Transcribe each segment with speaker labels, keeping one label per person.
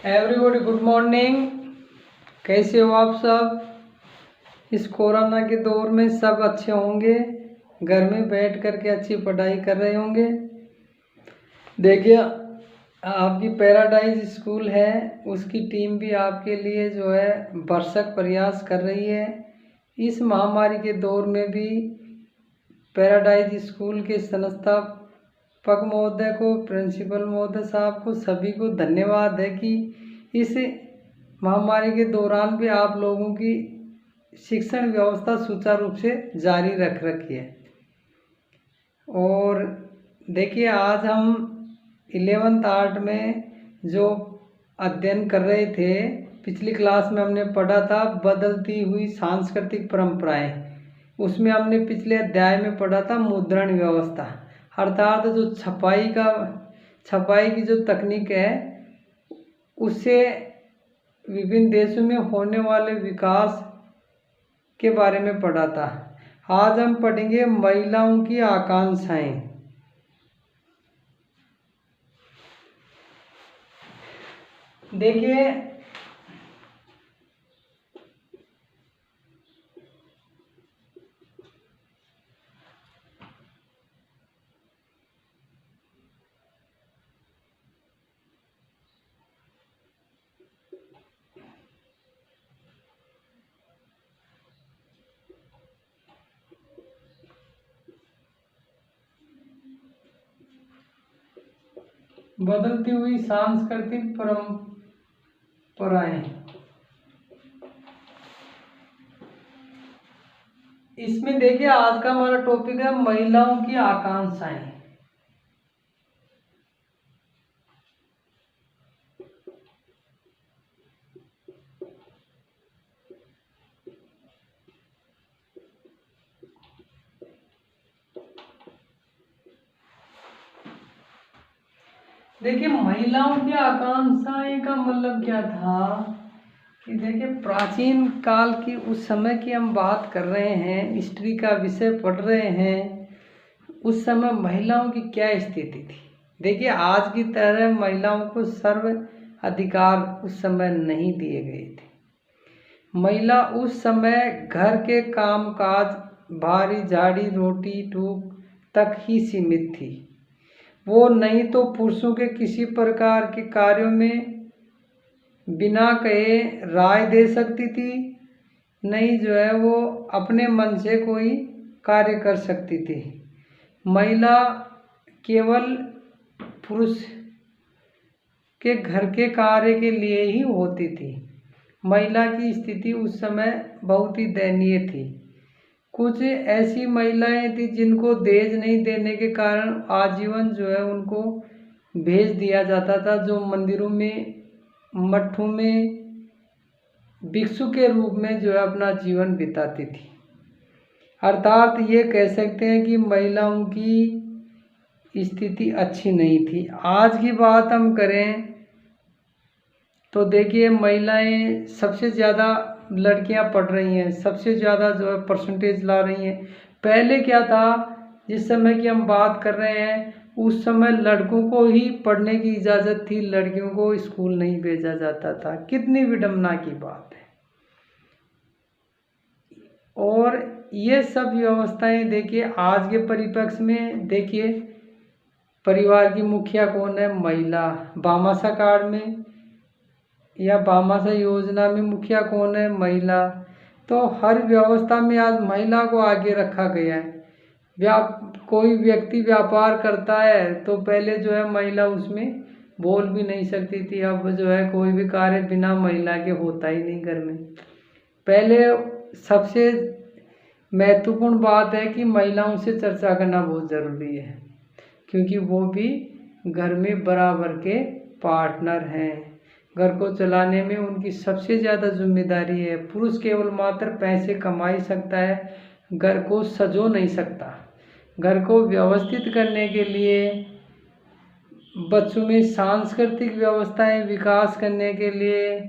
Speaker 1: Everybody good morning. कैसे हो आप सब? इस कोरोना के दौर में सब अच्छे होंगे, घर में बैठ कर के अच्छी पढ़ाई कर रहे होंगे। देखिए, आपकी पैराडाइज स्कूल है, उसकी टीम भी आपके लिए जो है भरसक प्रयास कर रही है। इस महामारी के दौर में भी पैराडाइज स्कूल के संस्थापक महोदय को, प्रिंसिपल महोदय साहब को, सभी को धन्यवाद है कि इस महामारी के दौरान भी आप लोगों की शिक्षण व्यवस्था सुचारू रूप से जारी रख रखी है। और देखिए, आज हम 11th आर्ट में जो अध्ययन कर रहे थे, पिछली क्लास में हमने पढ़ा था बदलती हुई सांस्कृतिक परंपराएं। उसमें हमने पिछले अध्याय में पढ़ा था मुद्रण व्यवस्था, अर्थात जो छपाई की जो तकनीक है, उससे विभिन्न देशों में होने वाले विकास के बारे में पढ़ा था। आज हम पढ़ेंगे महिलाओं की आकांक्षाएं। देखिए, बदलती हुई सांस्कृतिक परंपराएं, इसमें देखिए आज का हमारा टॉपिक है महिलाओं की आकांक्षाएं। देखिए, महिलाओं की आकांक्षाएं का मतलब क्या था कि देखिए, प्राचीन काल की उस समय की हम बात कर रहे हैं, हिस्ट्री का विषय पढ़ रहे हैं। उस समय महिलाओं की क्या स्थिति थी? देखिए, आज की तरह महिलाओं को सर्व अधिकार उस समय नहीं दिए गए थे। महिला उस समय घर के कामकाज, भारी झाड़ी रोटी टूक तक ही सीमित थी। वो नहीं तो पुरुषों के किसी प्रकार के कार्यों में बिना कहे राय दे सकती थी, नहीं जो है वो अपने मन से कोई कार्य कर सकती थी। महिला केवल पुरुष के घर के कार्य के लिए ही होती थी। महिला की स्थिति उस समय बहुत ही दयनीय थी। कुछ ऐसी महिलाएं थी जिनको दहेज नहीं देने के कारण आजीवन जो है उनको भेज दिया जाता था, जो मंदिरों में, मठों में भिक्षु के रूप में जो है अपना जीवन बिताती थी। अर्थात ये कह सकते हैं कि महिलाओं की स्थिति अच्छी नहीं थी। आज की बात हम करें तो देखिए, महिलाएं सबसे ज़्यादा लड़कियां पढ़ रही हैं, सबसे ज़्यादा जो है परसेंटेज ला रही हैं। पहले क्या था, जिस समय की हम बात कर रहे हैं, उस समय लड़कों को ही पढ़ने की इजाज़त थी, लड़कियों को स्कूल नहीं भेजा जाता था। कितनी विडंबना की बात है। और ये सब व्यवस्थाएं देखिए आज के परिप्रेक्ष्य में, देखिए परिवार की मुखिया कौन है? महिला। भामाशाह कार्ड में या भामाशाह योजना में मुखिया कौन है? महिला। तो हर व्यवस्था में आज महिला को आगे रखा गया है। कोई व्यक्ति व्यापार करता है तो पहले जो है महिला उसमें बोल भी नहीं सकती थी। अब जो है कोई भी कार्य बिना महिला के होता ही नहीं घर में। पहले सबसे महत्वपूर्ण बात है कि महिलाओं से चर्चा करना बहुत ज़रूरी है, क्योंकि वो भी घर में बराबर के पार्टनर हैं। घर को चलाने में उनकी सबसे ज़्यादा जिम्मेदारी है। पुरुष केवल मात्र पैसे कमा ही सकता है, घर को सजो नहीं सकता। घर को व्यवस्थित करने के लिए, बच्चों में सांस्कृतिक व्यवस्थाएं विकास करने के लिए,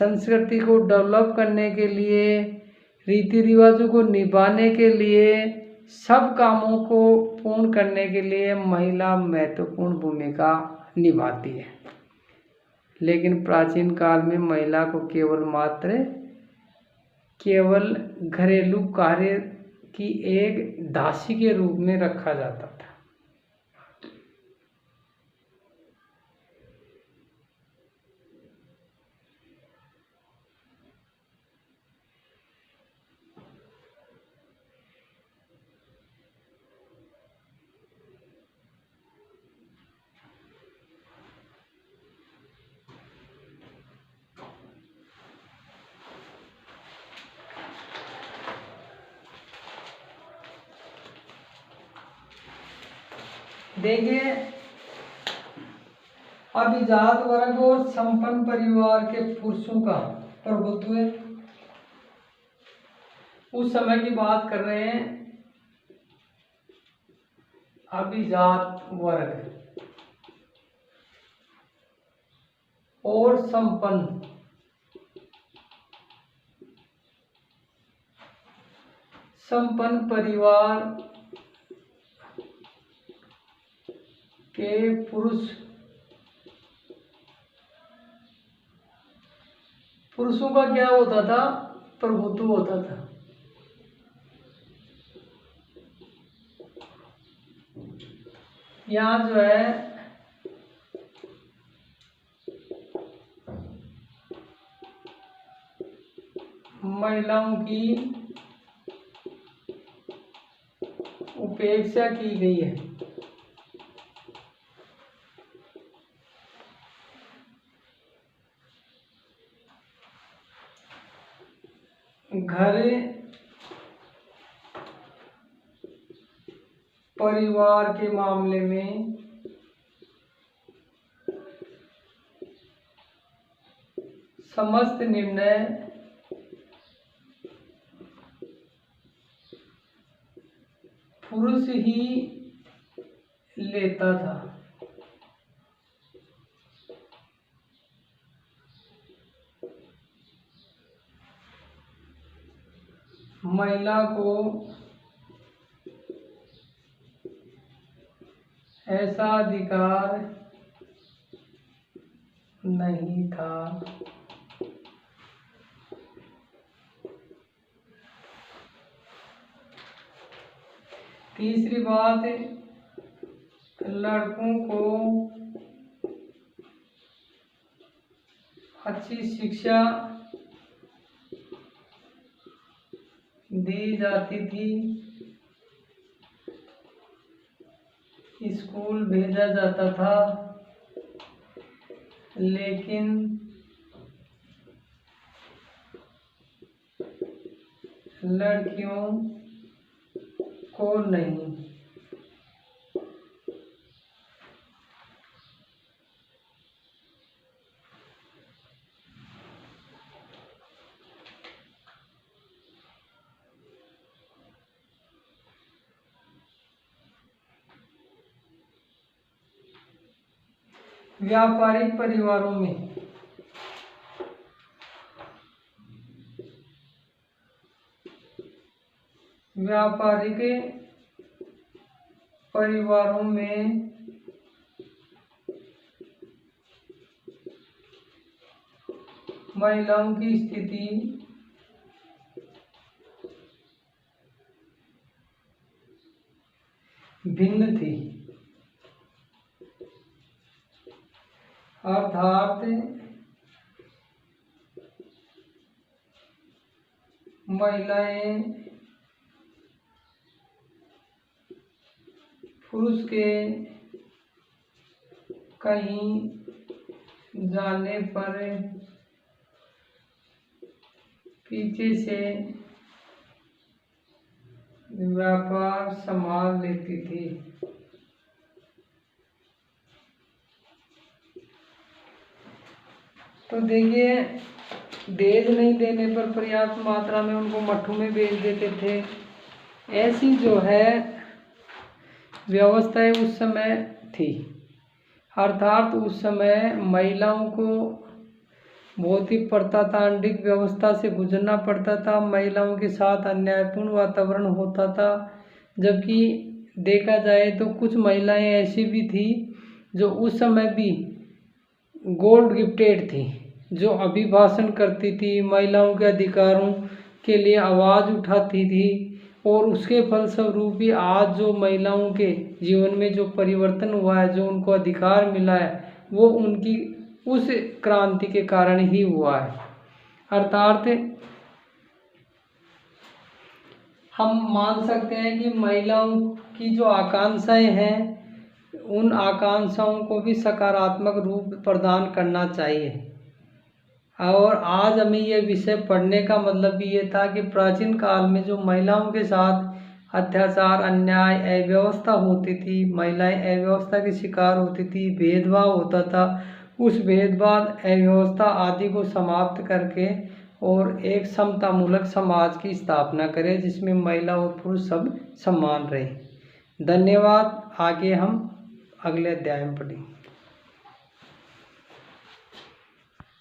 Speaker 1: संस्कृति को डेवलप करने के लिए, रीति रिवाजों को निभाने के लिए, सब कामों को पूर्ण करने के लिए महिला महत्वपूर्ण भूमिका निभाती है। लेकिन प्राचीन काल में महिला को केवल घरेलू कार्य की एक दासी के रूप में रखा जाता था। देखिए, अभिजात वर्ग और संपन्न परिवार के पुरुषों का प्रभुत्व, उस समय की बात कर रहे हैं। अभिजात वर्ग और संपन्न परिवार के पुरुषों का क्या होता था? प्रभुत्व होता था। यहाँ जो है महिलाओं की उपेक्षा की गई है। घर परिवार के मामले में समस्त निर्णय पुरुष ही लेता था। महिला को ऐसा अधिकार नहीं था। तीसरी बात, लड़कों को अच्छी शिक्षा दी जाती थी, स्कूल भेजा जाता था, लेकिन लड़कियों को नहीं। व्यापारिक परिवारों में महिलाओं की स्थिति भिन्न थी। अर्थात महिलाएं पुरुष के कहीं जाने पर पीछे से व्यापार संभाल लेती थी। तो देखिए, दहेज नहीं देने पर पर्याप्त मात्रा में उनको मट्ठू में बेच देते थे। ऐसी जो है व्यवस्थाएं उस समय थी। अर्थात उस समय महिलाओं को बहुत ही प्रतातांत्रिक व्यवस्था से गुजरना पड़ता था। महिलाओं के साथ अन्यायपूर्ण वातावरण होता था। जबकि देखा जाए तो कुछ महिलाएं ऐसी भी थी जो उस समय भी गोल्ड गिफ्टेड थी, जो अभिभाषण करती थी, महिलाओं के अधिकारों के लिए आवाज़ उठाती थी, और उसके फलस्वरूप भी आज जो महिलाओं के जीवन में जो परिवर्तन हुआ है, जो उनको अधिकार मिला है, वो उनकी उस क्रांति के कारण ही हुआ है। अर्थात हम मान सकते हैं कि महिलाओं की जो आकांक्षाएं हैं, उन आकांक्षाओं को भी सकारात्मक रूप प्रदान करना चाहिए। और आज हमें यह विषय पढ़ने का मतलब भी ये था कि प्राचीन काल में जो महिलाओं के साथ अत्याचार, अन्याय, अव्यवस्था होती थी, महिलाएं अव्यवस्था की शिकार होती थी, भेदभाव होता था, उस भेदभाव, अव्यवस्था आदि को समाप्त करके और एक समतामूलक समाज की स्थापना करें, जिसमें महिला और पुरुष सब समान रहे। धन्यवाद। आगे हम अगले अध्याय में पढ़ेंगे।